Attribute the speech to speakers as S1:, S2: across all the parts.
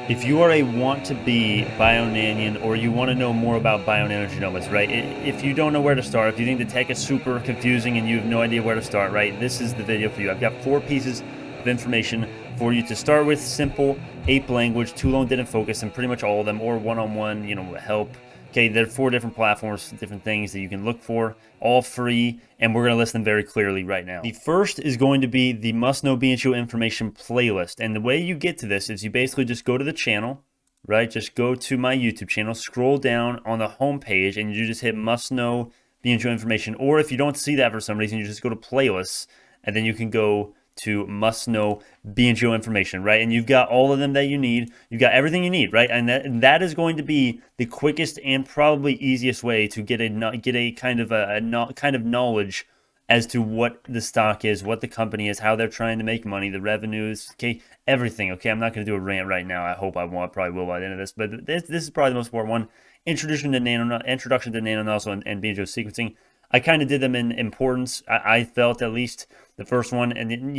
S1: If you are a want-to-be Bionanian or you want to know more about Bionano Genomics, right? If you don't know where to start, if you think the tech is super confusing and you have no idea where to start, right? This is the video for you. I've got 4 pieces of information for you to start with. Simple, ape language, too long didn't focus, and pretty much all of them, or one-on-one, help. Okay, there are 4 different platforms, different things that you can look for, all free, and we're going to list them very clearly right now. The first is going to be the Must Know BNGO Information playlist, and the way you get to this is you basically just go to the channel, right? Just go to my YouTube channel, scroll down on the home page, and you just hit Must Know BNGO Information, or if you don't see that for some reason, you just go to Playlists, and then you can go to Must Know BNGO Information, right? And you've got all of them that you need. You've got everything you need, right? And that is going to be the quickest and probably easiest way to get a kind of knowledge as to what the stock is, what the company is, how they're trying to make money, the revenues, okay, everything. Okay, I'm not going to do a rant right now. I hope I won't. I probably will by the end of this, but this is probably the most important one. Introduction to nano also and BNGO sequencing. I kind of did them in importance. I felt, at least, the first one, and then,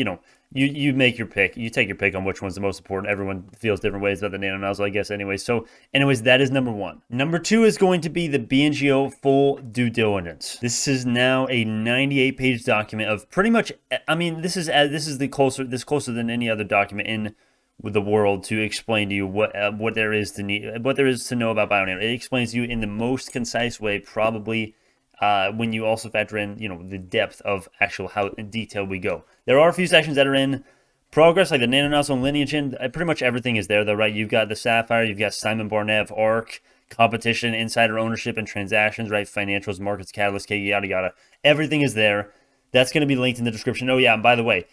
S1: you make your pick. You take your pick on which one's the most important. everyone feels different ways about the nano nozzle, I guess, anyway. So anyways, that is number 1. Number 2 is going to be the BNGO full due diligence. This is now a 98-page document of pretty much, I mean, this is closer than any other document in the world to explain to you what there is to know about Bionano. It explains to you in the most concise way, probably, when you also factor in, the depth of actual how in detail we go. There are a few sections that are in progress, like the nano nozzle and lineage, and pretty much everything is there, though, right? You've got the Sapphire, you've got Simon Barnett, ARC, competition, insider ownership, and transactions, right? Financials, markets, catalyst, yada, yada. Everything is there. That's going to be linked in the description. Oh, yeah, and by the way,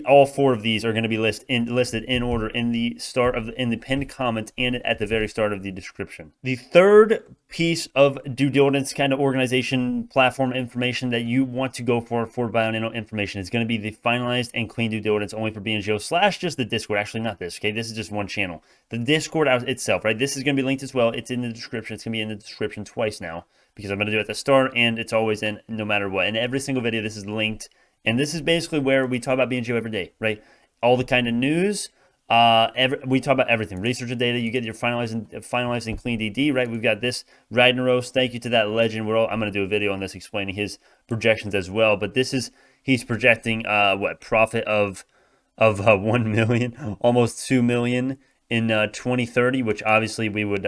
S1: all 4 of these are going to be listed in order in the pinned comment and at the very start of the description. The third piece of due diligence kind of organization platform information that you want to go for Bionano information is going to be the finalized and clean due diligence only for BNGO / just the Discord. Actually, not this. Okay, this is just one channel. The Discord itself, right? This is going to be linked as well. It's in the description. It's going to be in the description twice now because I'm going to do it at the start, and it's always in no matter what. In every single video, this is linked. And this is basically where we talk about BNGO every day, right? All the kind of news. We talk about everything. Research and data. You get your finalizing clean DD, right? We've got this Ragnaros. Thank you to that legend. I'm going to do a video on this explaining his projections as well. But he's projecting profit of 1 million, almost 2 million in 2030, which obviously we would.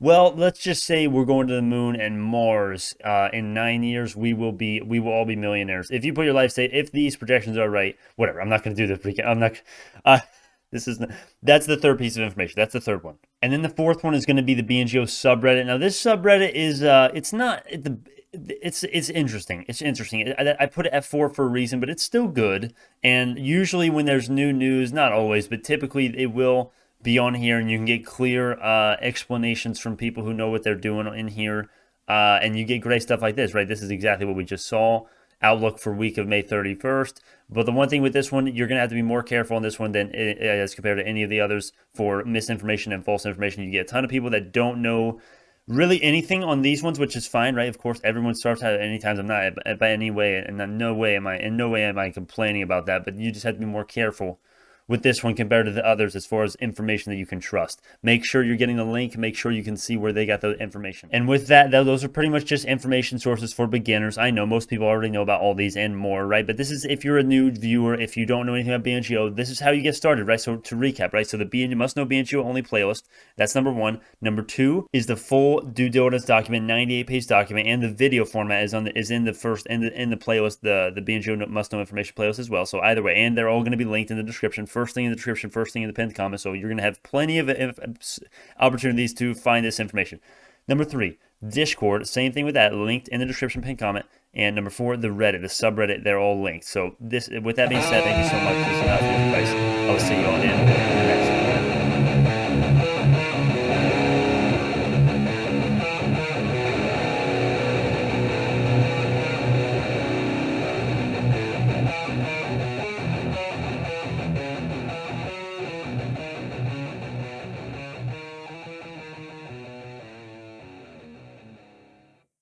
S1: Well, let's just say we're going to the moon and Mars in 9 years. We will all be millionaires. If you put your life state, if these projections are right, whatever. I'm not going to do this. I'm not. That's the third piece of information. That's the third one. And then the fourth one is going to be the BNGO subreddit. Now, this subreddit is it's interesting. It's interesting. I put it at 4 for a reason, but it's still good. And usually when there's new news, not always, but typically it will be on here, and you can get clear explanations from people who know what they're doing in here, and you get great stuff like this, right? This is exactly what we just saw. Outlook for week of May 31st. But the one thing with this one, you're going to have to be more careful on this one than as compared to any of the others for misinformation and false information. You get a ton of people that don't know really anything on these ones, which is fine, right? Of course, everyone starts out at any times. I'm not by any way, and in no way am I complaining about that. But you just have to be more careful with this one compared to the others as far as information that you can trust. Make sure you're getting the link. Make sure you can see where they got the information. And with that, those are pretty much just information sources for beginners. I know most people already know about all these and more, right? But this is if you're a new viewer, if you don't know anything about BNGO, this is how you get started, right? So to recap, right? So the Must Know BNGO only playlist, that's number 1. Number 2 is the full due diligence document, 98-page document, and the video format is in the playlist, the BNGO Must Know Information playlist as well. So either way, and they're all going to be linked in the description. First thing in the description, first thing in the pinned comment. So you're going to have plenty of opportunities to find this information. Number 3, Discord. Same thing with that, linked in the description, pinned comment. And number 4, the Reddit, the subreddit. They're all linked. So with that being said, thank you so much. This is Auspicious Stocks. I will see you all in the next one.